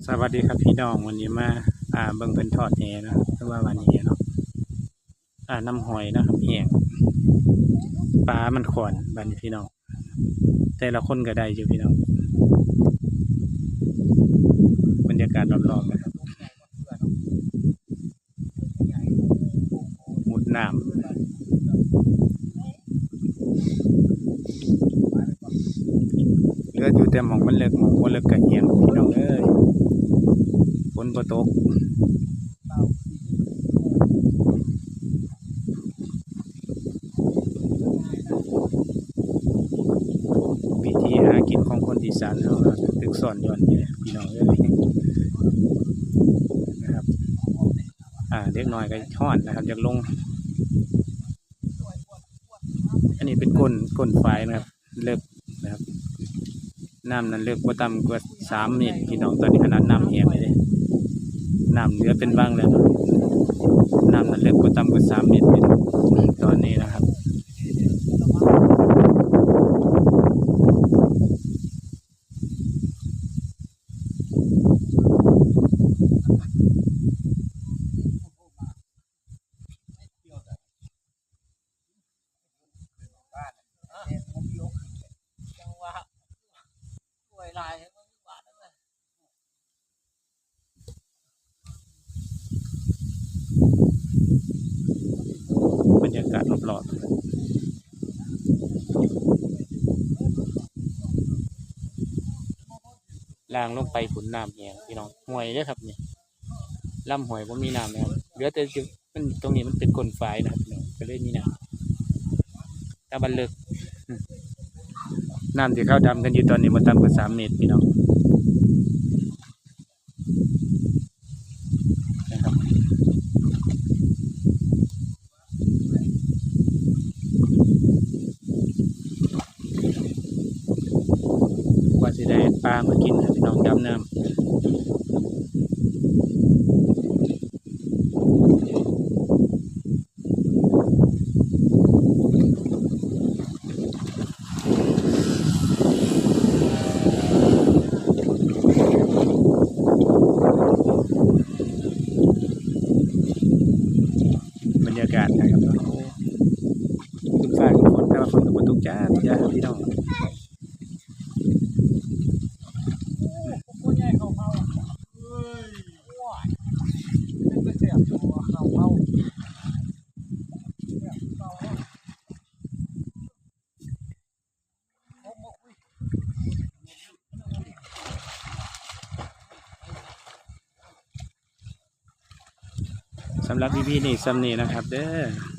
สวัสดีครับพี่น้องวันนี้มาเบิ่งเป็นทอดแหนะเพราะว่าวันนี้เนาะน้ำหอยนะครับแห้งปลามันขอนบัดนี้พี่น้องแต่ละคนก็ได้อยู่พี่น้องบรรยากาศรอบๆนะครับมุดน้ำเหลืออยู่แต่หมองมันเลิกหมองบ่เลิกกะแห้งพี่น้องเอ้ยฝนบ่ตกวิธีหากินของคนอีสานเฮาตึกสอนย้อนนี่พี่น้องเอ้ยนะครับเด็กน้อยก็ฮ้อนนะครับอยากลงอันนี้เป็นก้นฝายนะครับเลิกนะครับน้ำนั้นเลิกว่าต่ำกว่า3 เมตรพี่น้องตอนนี้ขนาดน้ำแห้งเลยน้ำเหลือเป็นบ้างแล้วน้ำนั้นเลิกว่าต่ำกว่า3 เมตรพี่น้องตอนนี้นะครับบรรยากาศรอบๆล่างลงไปผุนน้ำแห้งพี่น้องห่วยเด้อครับนี่ลำห้วยผมมีน้ำนะครับเหลือแต่มันตรงนี้มันเป็นก้นฝายนะครับพี่น้องก็เลยมีน้ำแต่บันเลิกน้ำที่เขาดำกันอยู่ตอนนี้มันต่ำกว่า3 เมตรพี่น้องนะครับกว่าจะได้ปลามากินครับพี่น้องดำน้ำบรรยากาศนะครับคุณฟ้าคุณฝนแต่ว่าฝนตกจ้าพี่น้องสำหรับพี่ๆนี่ซ้ำนี่นะครับเด้อ